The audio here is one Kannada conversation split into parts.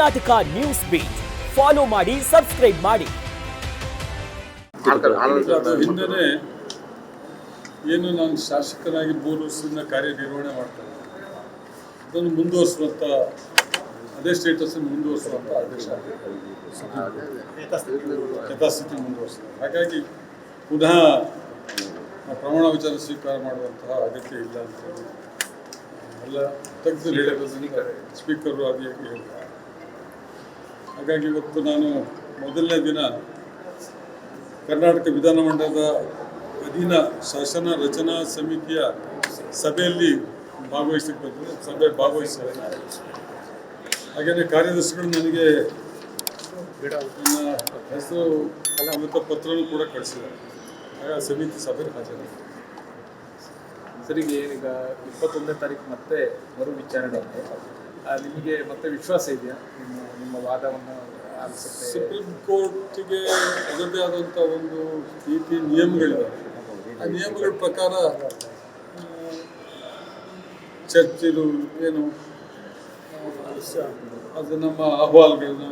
ಕರ್ನಾಟಕ ನ್ಯೂಸ್ ಬೀಟ್ ಫಾಲೋ ಮಾಡಿ, ಸಬ್ಸ್ಕ್ರೈಬ್ ಮಾಡಿ. ಹಿಂದೆ ಏನು ನಾನು ಶಾಸಕನಾಗಿ 3 ವರ್ಷದಿಂದ ಕಾರ್ಯನಿರ್ವಹಣೆ ಮಾಡ್ತೇನೆ, ಅದನ್ನು ಮುಂದುವರಿಸುವಂಥ ಅದೇ ಸ್ಟೇಟಸನ್ನು ಮುಂದುವರಿಸುವಂಥ ಆದೇಶ ಯಥಾಸ್ಥಿತಿ ಮುಂದುವರಿಸಿದೆ. ಹಾಗಾಗಿ ಪುನಃ ಪ್ರಮಾಣ ವಚನ ಸ್ವೀಕಾರ ಮಾಡುವಂತಹ ಅಗತ್ಯ ಇಲ್ಲ ಅಂತ ಹೇಳಿ ಎಲ್ಲ ತೆಗೆದು ಹೇಳಿರೋದನ್ನು ಸ್ಪೀಕರು ಆದಿಯಾಗಿ ಹೇಳಿದ್ದಾರೆ. ಹಾಗಾಗಿ ಇವತ್ತು ನಾನು ಮೊದಲನೇ ದಿನ ಕರ್ನಾಟಕ ವಿಧಾನಮಂಡಲದ ಅಧೀನ ಶಾಸನ ರಚನಾ ಸಮಿತಿಯ ಸಭೆಯಲ್ಲಿ ಭಾಗವಹಿಸಿದೆ. ಹಾಗೆಯೇ ಕಾರ್ಯದರ್ಶಿಗಳು ನನಗೆ ನನ್ನ ಹೆಸರು ಮತ್ತು ಪತ್ರನೂ ಕೂಡ ಕಳಿಸಿದ್ದಾರೆ. ಹಾಗಾಗಿ ಸಮಿತಿ ಸಭೆಗೆ ಹಾಜರಾಗಿದೆ. ಸರಿಗೆ ಈಗ 21ನೇ ತಾರೀಕು ಮತ್ತೆ ಮರು ವಿಚಾರಣೆ ಇದೆ. ನಿಮಗೆ ಮತ್ತೆ ವಿಶ್ವಾಸ ಇದೆಯಾ ನಿಮ್ಮ ವಾದವನ್ನು ಆಲಿಸುತ್ತೆ? ಸುಪ್ರೀಂ ಕೋರ್ಟಿಗೆ ಅದರದ್ದೇ ಆದಂಥ ಒಂದು ರೀತಿ ನಿಯಮಗಳಿದ್ದಾವೆ. ಆ ನಿಯಮಗಳ ಪ್ರಕಾರ ಚರ್ಚೆದು ಏನು ಅದು ನಮ್ಮ ಅಹವಾಲುಗಳನ್ನ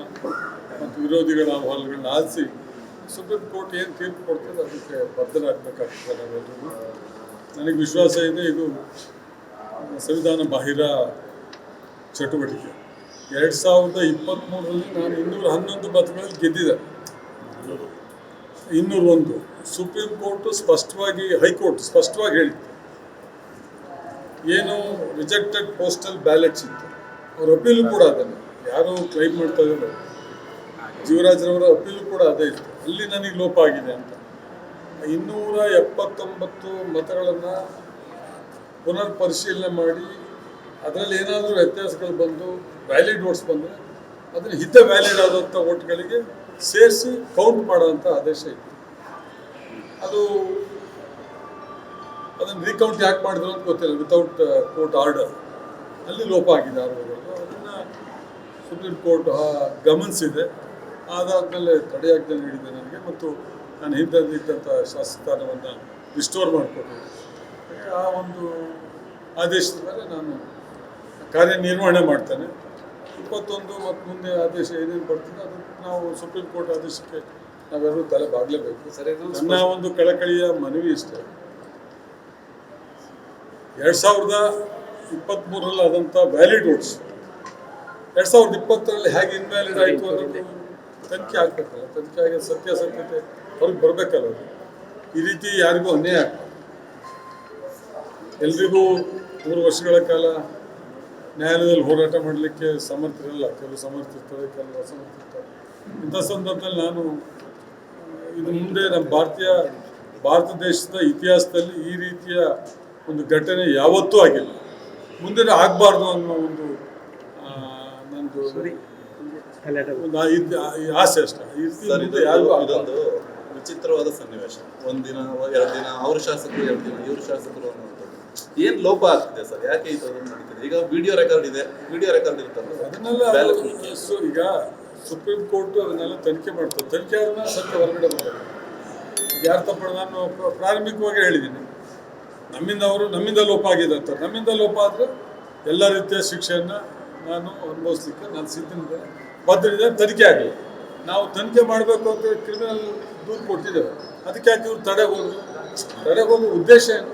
ಮತ್ತು ವಿರೋಧಿಗಳ ಅಹವಾಲುಗಳನ್ನ ಆಲಿಸಿ ಸುಪ್ರೀಂ ಕೋರ್ಟ್ ಏನು ತೀರ್ಪು ಕೊಡ್ತದೆ ಅದಕ್ಕೆ ಬದ್ಧರಾಗಬೇಕಾಗ್ತದೆ ನಾವೆಲ್ಲರೂ. ನನಗೆ ವಿಶ್ವಾಸ ಇದೆ ಇದು ಸಂವಿಧಾನ ಬಾಹಿರ ಚಟುವಟಿಕೆ. 2023ರಲ್ಲಿ ನಾನು 211 ಮತಗಳಲ್ಲಿ ಗೆದ್ದಿದ್ದೆ, 201. ಸುಪ್ರೀಂ ಕೋರ್ಟು ಸ್ಪಷ್ಟವಾಗಿ, ಹೈಕೋರ್ಟ್ ಸ್ಪಷ್ಟವಾಗಿ ಹೇಳಿತ್ತು, ಏನು ರಿಜೆಕ್ಟೆಡ್ ಪೋಸ್ಟಲ್ ಬ್ಯಾಲೆಟ್ಸ್ ಇತ್ತು ಅವ್ರ ಅಪೀಲು ಕೂಡ ಅದನ್ನು ಯಾರು ಕ್ಲೈಮ್ ಮಾಡ್ತಾ ಇದ್ದಾರೆ, ಜೀವರಾಜ್ರವರ ಅಪೀಲು ಕೂಡ ಅದೇ ಇತ್ತು. ಅಲ್ಲಿ ನನಗೆ ಲೋಪ ಆಗಿದೆ ಅಂತ 279 ಮತಗಳನ್ನು ಪುನರ್ ಪರಿಶೀಲನೆ ಮಾಡಿ ಅದರಲ್ಲಿ ಏನಾದರೂ ವ್ಯತ್ಯಾಸಗಳು ಬಂದು ವ್ಯಾಲಿಡ್ ವೋಟ್ಸ್ ಬಂದರೆ ಅದನ್ನು ಹಿಂದೆ ವ್ಯಾಲಿಡ್ ಆದಂಥ ವೋಟ್ಗಳಿಗೆ ಸೇರಿಸಿ ಕೌಂಟ್ ಮಾಡೋವಂಥ ಆದೇಶ ಇತ್ತು. ಅದನ್ನು ರೀಕೌಂಟ್ ಯಾಕೆ ಮಾಡಿದ್ರು ಅಂತ ಗೊತ್ತಿಲ್ಲ. ವಿತೌಟ್ ಕೋರ್ಟ್ ಆರ್ಡರ್ ಅಲ್ಲಿ ಲೋಪ ಆಗಿದೆ ಆರೋಪಗಳು. ಅದನ್ನು ಸುಪ್ರೀಂ ಕೋರ್ಟ್ ಗಮನಿಸಿದೆ. ಅದಾದಮೇಲೆ ತಡೆಯಾಜ್ಞೆ ನೀಡಿದೆ ನನಗೆ, ಮತ್ತು ನಾನು ಹಿಂದೆ ಇದ್ದಂಥ ಶಾಸಕತ್ವವನ್ನು ರಿಸ್ಟೋರ್ ಮಾಡಿಕೊಟ್ಟಿದ್ದೆ. ಆ ಒಂದು ಆದೇಶದ ಮೇಲೆ ನಾನು ಕಾರ್ಯನಿರ್ವಹಣೆ ಮಾಡ್ತೇನೆ. 21 ಮತ್ತು ಮುಂದೆ ಆದೇಶ ಏನೇನು ಬರ್ತದೆ ಅದು ನಾವು ಸುಪ್ರೀಂ ಕೋರ್ಟ್ ಆದೇಶಕ್ಕೆ ನಾವೆಲ್ಲರೂ ತಲೆ ಬಾಗಲೇಬೇಕು. ನನ್ನ ಒಂದು ಕಳಕಳಿಯ ಮನವಿ ಇಷ್ಟೇ, 2023ರಲ್ಲಿ ಆದಂಥ ವ್ಯಾಲಿಡ್ ವೋಟ್ಸ್ 2020ರಲ್ಲಿ ಹೇಗೆ ಇನ್ವ್ಯಾಲಿಡ್ ಆಯಿತು ಅನ್ನೋದು ತನಿಖೆ ಆಗಬೇಕಲ್ಲ. ತನಿಖೆ ಆಗಿ ಸತ್ಯಾಸತ್ಯತೆ ಹೊರಗೆ ಬರಬೇಕಲ್ಲ. ಈ ರೀತಿ ಯಾರಿಗೂ ಅನ್ಯಾಯ ಆಗ್ತದೆ. ಎಲ್ರಿಗೂ 3 ವರ್ಷಗಳ ಕಾಲ ನ್ಯಾಯಾಲಯದಲ್ಲಿ ಹೋರಾಟ ಮಾಡಲಿಕ್ಕೆ ಸಮರ್ಥರಿಲ್ಲ. ಕೆಲವು ಸಮರ್ಥಿರ್ತಾರೆ, ಕೆಲವು ಅಸಮರ್ಥಿರ್ತಾರೆ. ಇಂಥ ಸಂದರ್ಭದಲ್ಲಿ ನಾನು ಇದು ಮುಂದೆ ನಮ್ಮ ಭಾರತ ದೇಶದ ಇತಿಹಾಸದಲ್ಲಿ ಈ ರೀತಿಯ ಒಂದು ಘಟನೆ ಯಾವತ್ತೂ ಆಗಿಲ್ಲ, ಮುಂದೆ ಆಗಬಾರ್ದು ಅನ್ನೋ ಒಂದು ನಂದು ಆಸೆ ಅಷ್ಟೇ. ಇದೊಂದು ವಿಚಿತ್ರವಾದ ಸನ್ನಿವೇಶ. 1 ದಿನ 2 ದಿನ ಅವ್ರ ಶಾಸಕರು, 2 ದಿನ ಇವ್ರ ಶಾಸಕರು ಅನ್ನೋದು ಏನ್ ಲೋಪ ಆಗ್ತಿದೆ ಸರ್? ಯಾಕೆ ಈ ತರ ನಡೀತಿದೆ? ಈಗ ವಿಡಿಯೋ ರೆಕಾರ್ಡ್ ಇದೆ, ವಿಡಿಯೋ ರೆಕಾರ್ಡ್ ಇರ್ತಲ್ಲ, ಅದನ್ನೆಲ್ಲ ಈಗ ಸುಪ್ರೀಂ ಕೋರ್ಟ್ ಅದನ್ನೆಲ್ಲ ತನಿಖೆ ಮಾಡ್ತಾರೆ. ತನಿಖೆ ಆದ್ಮೇಲೆ ಸತ್ಯ ಹೊರಗಡೆ ಬರ್ತದೆ. ಯಾರು ತಪ್ಪು ನಾನು ಪ್ರಾರಂಭಿಕವಾಗಿ ಹೇಳಿದ್ದೀನಿ, ನಮ್ಮಿಂದ ಲೋಪ ಆಗಿದೆ ಅಂತ. ನಮ್ಮಿಂದ ಲೋಪ ಆದರೆ ಎಲ್ಲ ರೀತಿಯ ಶಿಕ್ಷೆಯನ್ನು ನಾನು ಅನುಭವಿಸ್ಲಿಕ್ಕೆ ನಾನು ಸಿದ್ಧನಿದ್ದೇನೆ, ಬದ್ಧನಿದ್ದೇನೆ. ತನಿಖೆ ಆಗಲಿ. ನಾವು ತನಿಖೆ ಮಾಡಬೇಕು ಅಂತ ಕ್ರಿಮಿನಲ್ ದೂರು ಕೊಟ್ಟಿದ್ದೇವೆ. ಅದಕ್ಕೆ ಯಾಕೆ ಇವ್ರು ತಡೆಗೆ ಹೋಗೋ ಉದ್ದೇಶ ಏನು?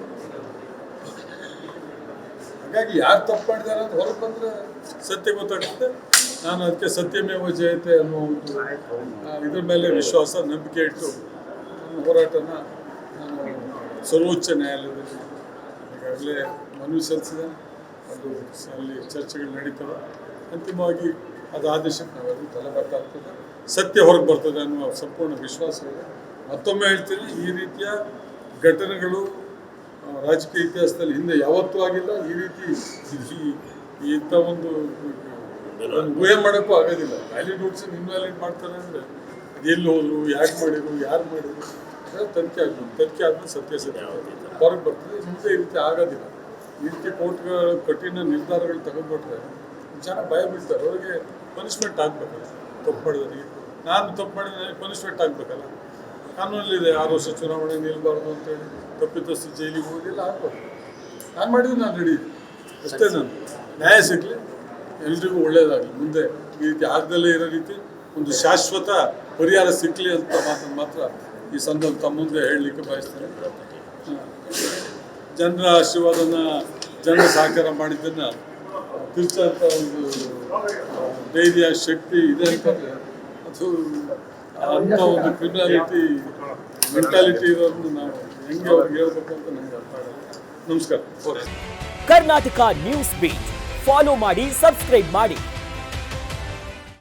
ಹಾಗಾಗಿ ಯಾರು ತಪ್ಪು ಮಾಡಿದ್ದಾರೆ ಅಂತ ಹೊರಗೆ ಬಂದರೆ ಸತ್ಯ ಗೊತ್ತಾಗುತ್ತೆ. ನಾನು ಅದಕ್ಕೆ ಸತ್ಯಮೇವ ಜಯತೆ ಅನ್ನೋ ಒಂದು ಇದ್ರ ಮೇಲೆ ವಿಶ್ವಾಸ, ನಂಬಿಕೆ ಇಟ್ಟು ನನ್ನ ಹೋರಾಟನ ನಾನು ಸರ್ವೋಚ್ಚ ನ್ಯಾಯಾಲಯದಲ್ಲಿ ಈಗಾಗಲೇ ಮನವಿ ಸಲ್ಲಿಸಿದೆ. ಅದು ಅಲ್ಲಿ ಚರ್ಚೆಗಳು ನಡೀತವೆ. ಅಂತಿಮವಾಗಿ ಅದು ಆದೇಶಕ್ಕೆ ನಾವೆಲ್ಲರೂ ತಲೆಬಾಗ್ತದೆ, ಸತ್ಯ ಹೊರಗೆ ಬರ್ತದೆ ಅನ್ನುವ ಸಂಪೂರ್ಣ ವಿಶ್ವಾಸ ಇದೆ. ಮತ್ತೊಮ್ಮೆ ಹೇಳ್ತೀನಿ, ಈ ರೀತಿಯ ಘಟನೆಗಳು ರಾಜಕೀಯ ಇತಿಹಾಸದಲ್ಲಿ ಹಿಂದೆ ಯಾವತ್ತೂ ಆಗಿಲ್ಲ. ಈ ರೀತಿ ಇಂಥ ಒಂದು ಊಹೆ ಮಾಡೋಕ್ಕೂ ಆಗೋದಿಲ್ಲ. ವ್ಯಾಲಿಡ್ ವೋಟ್ಸನ್ನು ಇನ್ವ್ಯಾಲಿಡ್ ಮಾಡ್ತಾರೆ ಅಂದರೆ ಅದು ಎಲ್ಲಿ ಹೋದರು, ಯಾಕೆ ಮಾಡಿದ್ರು, ಯಾರು ಮಾಡಿದ್ರು ಅದೆಲ್ಲ ತನಿಖೆ ಆಗಬೇಕು. ತನಿಖೆ ಆದಮೇಲೆ ಸತ್ಯಾಸತ್ಯ ಹೊರಗೆ ಬರ್ತದೆ. ಮುಂದೆ ಈ ರೀತಿ ಆಗೋದಿಲ್ಲ. ಈ ರೀತಿ ಕೋರ್ಟ್ಗಳು ಕಠಿಣ ನಿರ್ಧಾರಗಳು ತಗೊಂಡ್ಬಿಟ್ರೆ ಜನ ಭಯ ಬೀಳ್ತಾರೆ. ಅವರಿಗೆ ಪನಿಷ್ಮೆಂಟ್ ಆಗಬೇಕಲ್ಲ. ತಪ್ಪು ಮಾಡಿದವರಿಗೆ, ನಾನು ತಪ್ಪು ಮಾಡಿದ ಪನಿಷ್ಮೆಂಟ್ ಆಗಬೇಕಲ್ಲ. ಕಾನೂನಲ್ಲಿದೆ 6 ವರ್ಷ ಚುನಾವಣೆ ನಿಲ್ಲಬಾರ್ದು ಅಂತೇಳಿ, ತಪ್ಪಿತಸ್ಥು ಜೈಲಿಗೆ ಹೋಗಿಲ್ಲ ಆಗ್ಬೋದು. ನಾನು ಮಾಡಿದ್ದು ನಾನು ರೆಡಿ ಅಷ್ಟೇ. ನಾನು ನ್ಯಾಯ ಸಿಗಲಿ, ಎಲ್ರಿಗೂ ಒಳ್ಳೆಯದಾಗಲಿ. ಮುಂದೆ ಈ ರೀತಿ ಆಗದಲ್ಲೇ ಇರೋ ರೀತಿ ಒಂದು ಶಾಶ್ವತ ಪರಿಹಾರ ಸಿಕ್ಕಲಿ ಅಂತ ಮಾತನ್ನು ಮಾತ್ರ ಈ ಸಂದರ್ಭ ತಮ್ಮ ಮುಂದೆ ಹೇಳಲಿಕ್ಕೆ ಬಯಸ್ತೇನೆ. ಜನರ ಆಶೀರ್ವಾದನ ಜನರ ಸಹಕಾರ ಮಾಡಿದ್ದನ್ನು ತಿರ್ಚಂಥ ಒಂದು ಧೈರ್ಯ ಶಕ್ತಿ ಇದೆ ಅಂತಂದರೆ ಅದು ಅಂಥ ಒಂದು ಕ್ರಿಮಿನಾಲಿಟಿ ಮೆಂಟಾಲಿಟಿ ಇರೋದನ್ನು ನಾವು ಹೆಂಗೆ ಅವ್ರಿಗೆ ಹೇಳ್ಬೇಕು ಅಂತ ನನಗೆ ಅರ್ಥ ಆಗಲ್ಲ. ನಮಸ್ಕಾರ. ಕರ್ನಾಟಕ ನ್ಯೂಸ್ ಬೀಟ್ ಫಾಲೋ ಮಾಡಿ, ಸಬ್ಸ್ಕ್ರೈಬ್ ಮಾಡಿ.